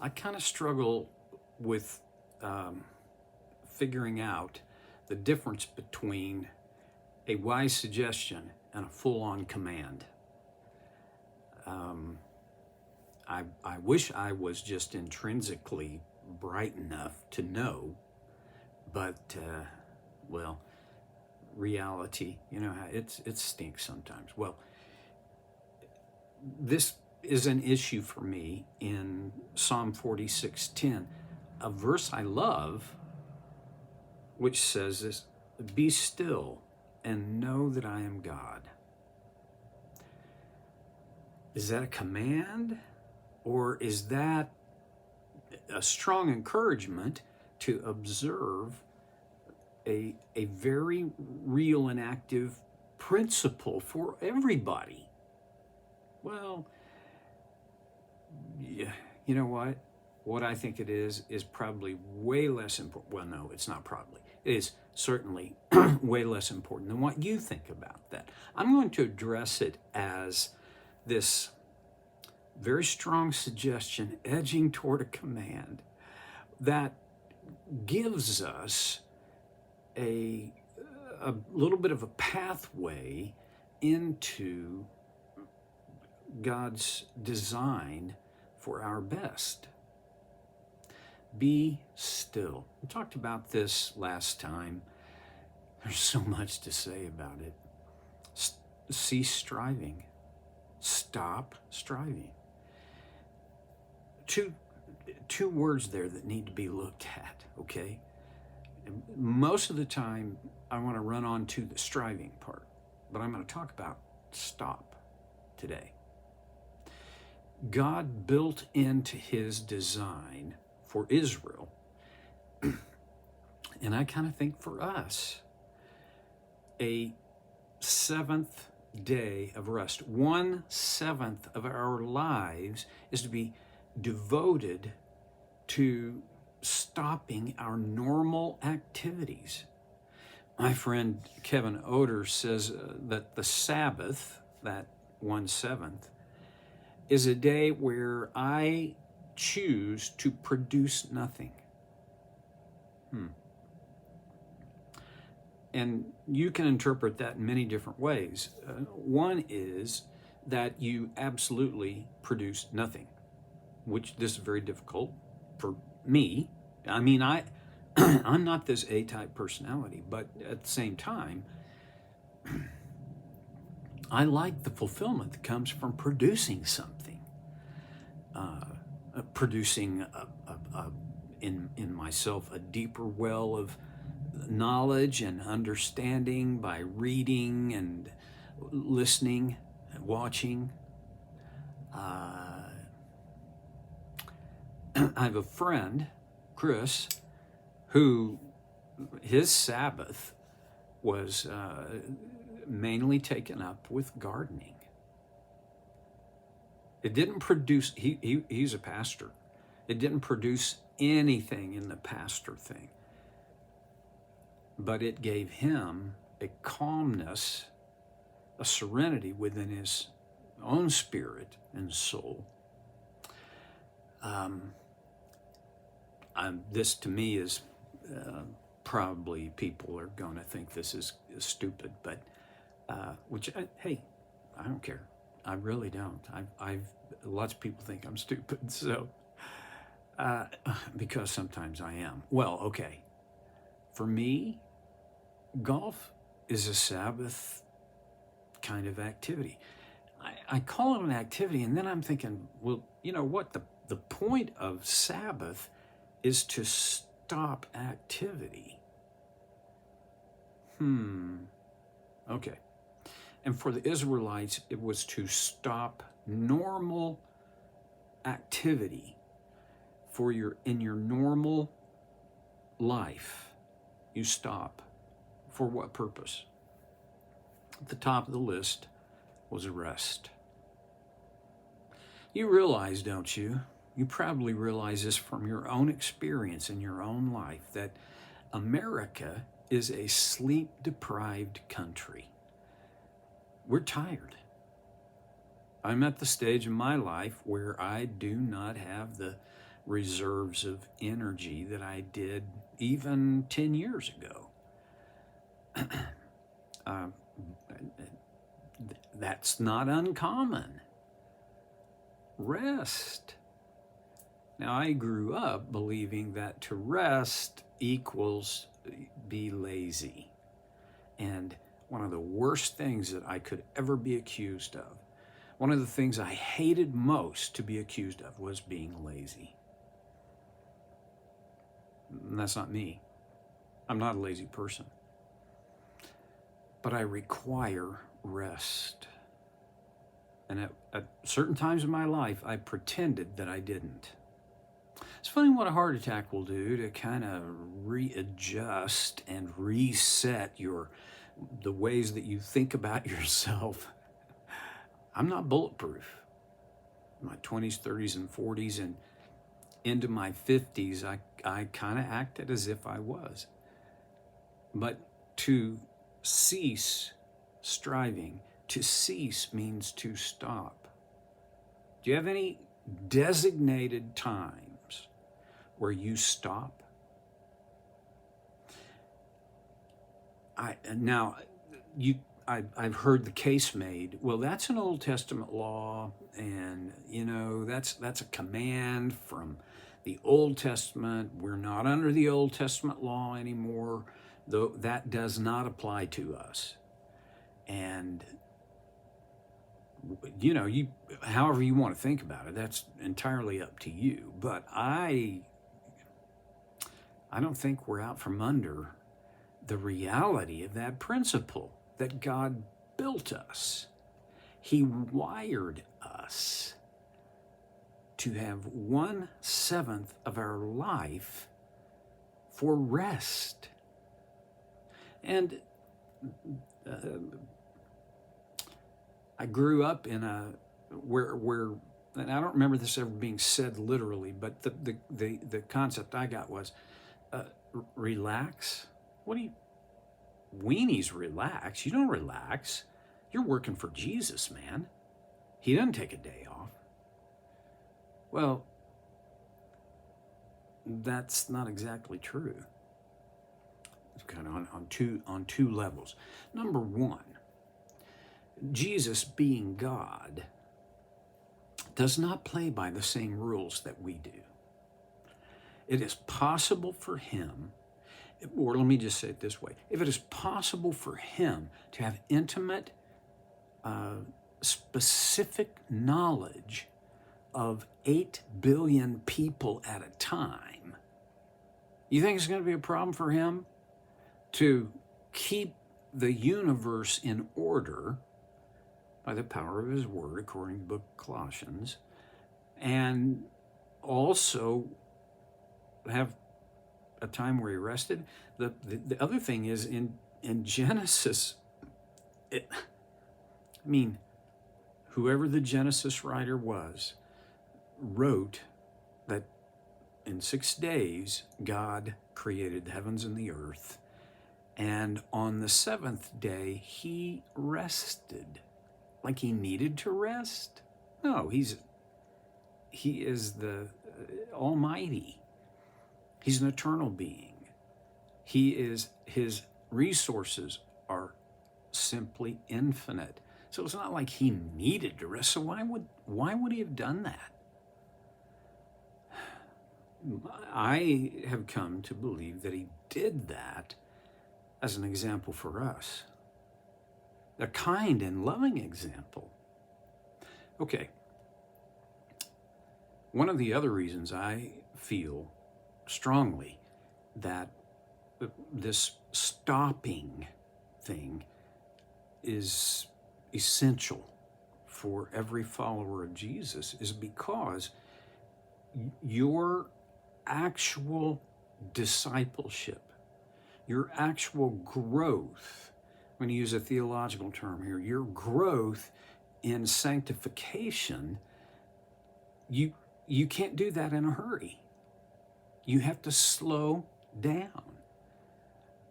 I kind of struggle with figuring out the difference between a wise suggestion and a full-on command. I wish I was just intrinsically bright enough to know, but well, reality, it stinks sometimes. Well, this is an issue for me in Psalm 46:10, a verse I love, which says this: "Be still and know that I am God." Is that a command, or is that a strong encouragement to observe a very real and active principle for everybody? Well, yeah, you know what? What I think it is probably way less important. Well, no, it's not probably. It is certainly way less important than what you think about that. I'm going to address it as this very strong suggestion edging toward a command that gives us a little bit of a pathway into God's design for our best. Be still. We talked about this last time. There's so much to say about it. Cease striving. Stop striving. Two words there that need to be looked at, okay? And most of the time, I want to run on to the striving part, but I'm going to talk about stop today. God built into his design for Israel, and I kind of think for us, a seventh day of rest. 1/7 of our lives is to be devoted to stopping our normal activities. My friend Kevin Oder says that the Sabbath, that 1/7, is a day where I choose to produce nothing. And you can interpret that in many different ways. One is that you absolutely produce nothing, which this is very difficult for me. I mean, I'm not this A-type personality, but at the same time, I like the fulfillment that comes from producing something, producing in myself a deeper well of knowledge and understanding by reading and listening and watching. I have a friend, Chris, who his Sabbath was mainly taken up with gardening. It didn't produce, he's a pastor. It didn't produce anything in the pastor thing, but it gave him a calmness, a serenity within his own spirit and soul. This to me is probably people are going to think this is stupid, but hey, I don't care. I really don't. I've lots of people think I'm stupid, so because sometimes I am. Well, okay. For me, golf is a Sabbath kind of activity. I call it an activity, and then I'm thinking, well, you know what? The point of Sabbath is to stop activity. Okay. And for the Israelites, it was to stop normal activity in your normal life. You stop. For what purpose? At the top of the list was rest. You realize, don't you? You probably realize this from your own experience in your own life, that America is a sleep-deprived country. We're tired. I'm at the stage in my life where I do not have the reserves of energy that I did even 10 years ago. That's not uncommon. Rest. Now, I grew up believing that to rest equals be lazy. And one of the worst things that I could ever be accused of, one of the things I hated most to be accused of, was being lazy. And that's not me. I'm not a lazy person. But I require rest. And at certain times in my life, I pretended that I didn't. It's funny what a heart attack will do to kind of readjust and reset the ways that you think about yourself. I'm not bulletproof. In my 20s, 30s, and 40s, and into my 50s, I kind of acted as if I was. But to cease striving, to cease means to stop. Do you have any designated times where you stop? I've heard the case made, well, that's an Old Testament law, and that's a command from the Old Testament. We're not under the Old Testament law anymore, though that does not apply to us. And however you want to think about it, that's entirely up to you. But I don't think we're out from under the reality of that principle, that God built us. He wired us to have 1/7 of our life for rest. And I grew up in where and I don't remember this ever being said literally, but the concept I got was relax. What do you weenies relax? You don't relax. You're working for Jesus, man. He doesn't take a day off. Well, that's not exactly true. It's kind of on two levels. Number one, Jesus, being God, does not play by the same rules that we do. It is possible for him, or let me just say it this way, if it is possible for him to have intimate, specific knowledge of 8 billion people at a time, you think it's going to be a problem for him to keep the universe in order by the power of his word, according to the book of Colossians, and also have a time where he rested? The other thing is in Genesis, whoever the Genesis writer was, wrote that in 6 days God created the heavens and the earth, and on the 7th day he rested. Like he needed to rest? No, he is the Almighty. He's an eternal being. His resources are simply infinite. So it's not like he needed to rest. So why would he have done that? I have come to believe that he did that as an example for us. A kind and loving example. Okay. One of the other reasons I feel strongly that this stopping thing is essential for every follower of Jesus is because your actual discipleship, your actual growth, I'm going to use a theological term here, your growth in sanctification, you can't do that in a hurry. You have to slow down.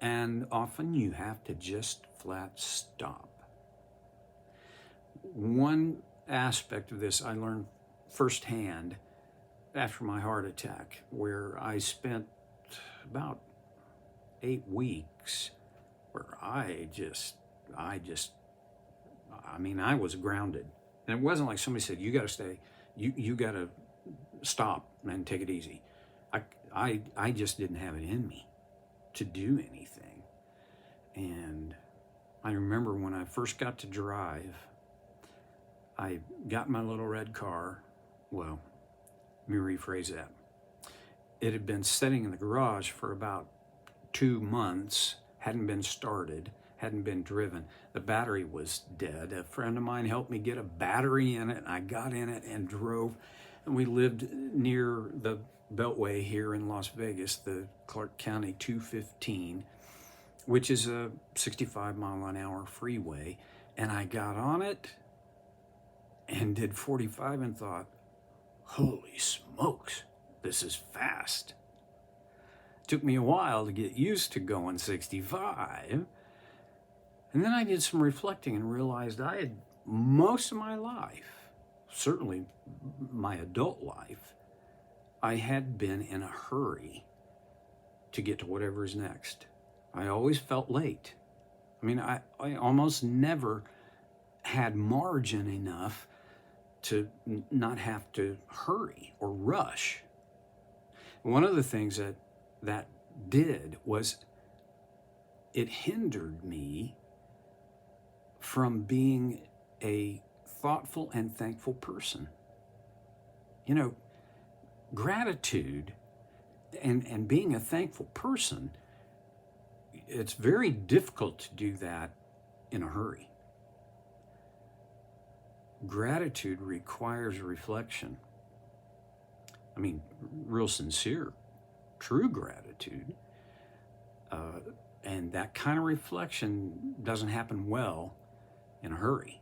And often you have to just flat stop. One aspect of this I learned firsthand after my heart attack, where I spent about 8 weeks where I was grounded. And it wasn't like somebody said, you got to stay, you got to stop and take it easy. I just didn't have it in me to do anything. And I remember when I first got to drive, I got my little red car. Well, let me rephrase that. It had been sitting in the garage for about 2 months, hadn't been started, hadn't been driven. The battery was dead. A friend of mine helped me get a battery in it, and I got in it and drove. And we lived near the Beltway here in Las Vegas, the Clark County 215, which is a 65-mile-an-hour freeway. And I got on it and did 45 and thought, holy smokes, this is fast. Took me a while to get used to going 65. And then I did some reflecting and realized I had most of my life, certainly my adult life, I had been in a hurry to get to whatever is next. I always felt late. I mean, I almost never had margin enough to not have to hurry or rush. One of the things that did was it hindered me from being a thoughtful and thankful person. You know, gratitude and being a thankful person, it's very difficult to do that in a hurry. Gratitude requires reflection. I mean, real sincere, true gratitude. And that kind of reflection doesn't happen well in a hurry.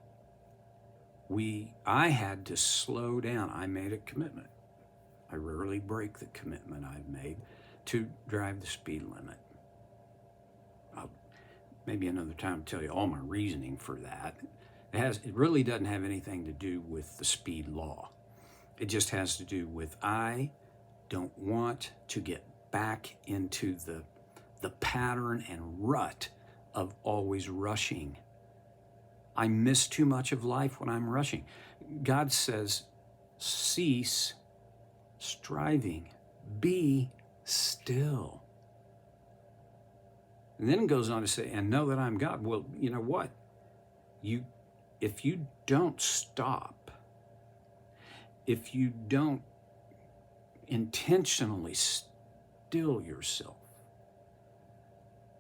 I had to slow down. I made a commitment. I rarely break the commitment I've made to drive the speed limit. I'll maybe another time tell you all my reasoning for that. It really doesn't have anything to do with the speed law. It just has to do with I don't want to get back into the pattern and rut of always rushing. I miss too much of life when I'm rushing. God says, cease striving, be still. And then it goes on to say, and know that I'm God. Well, you know what? If you don't stop, if you don't intentionally still yourself,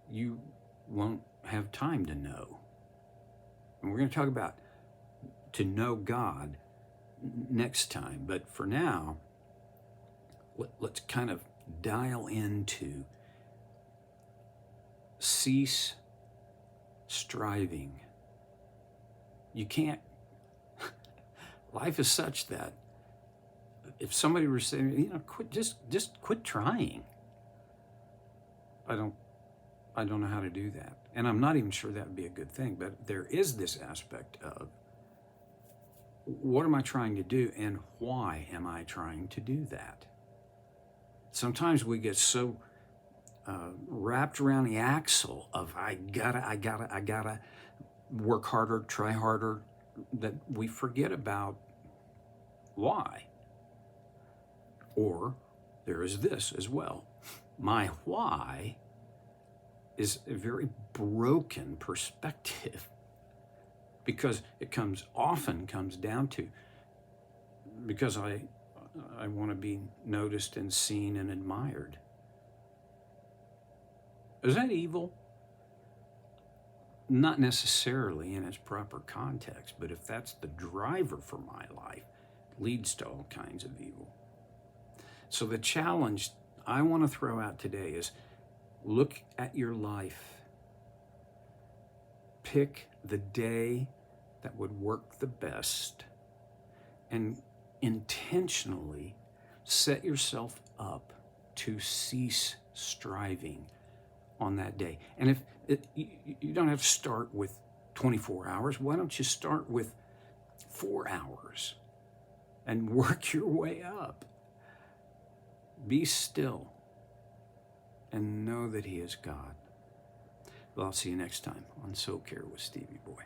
you won't have time to know. And we're going to talk about to know God next time. But for now, let's kind of dial into cease striving. You can't, life is such that if somebody were saying, just quit trying. I don't know how to do that. And I'm not even sure that would be a good thing, but there is this aspect of what am I trying to do and why am I trying to do that? Sometimes we get so wrapped around the axle of I gotta work harder, try harder, that we forget about why. Or there is this as well. My why is a very broken perspective because it often comes down to because I want to be noticed and seen and admired. Is that evil? Not necessarily in its proper context, but if that's the driver for my life, it leads to all kinds of evil. So the challenge I want to throw out today is look at your life. Pick the day that would work the best and intentionally set yourself up to cease striving on that day. And if you don't have to start with 24 hours, why don't you start with 4 hours and work your way up? Be still and know that he is God. Well, I'll see you next time on Soul Care with Stevie Boy.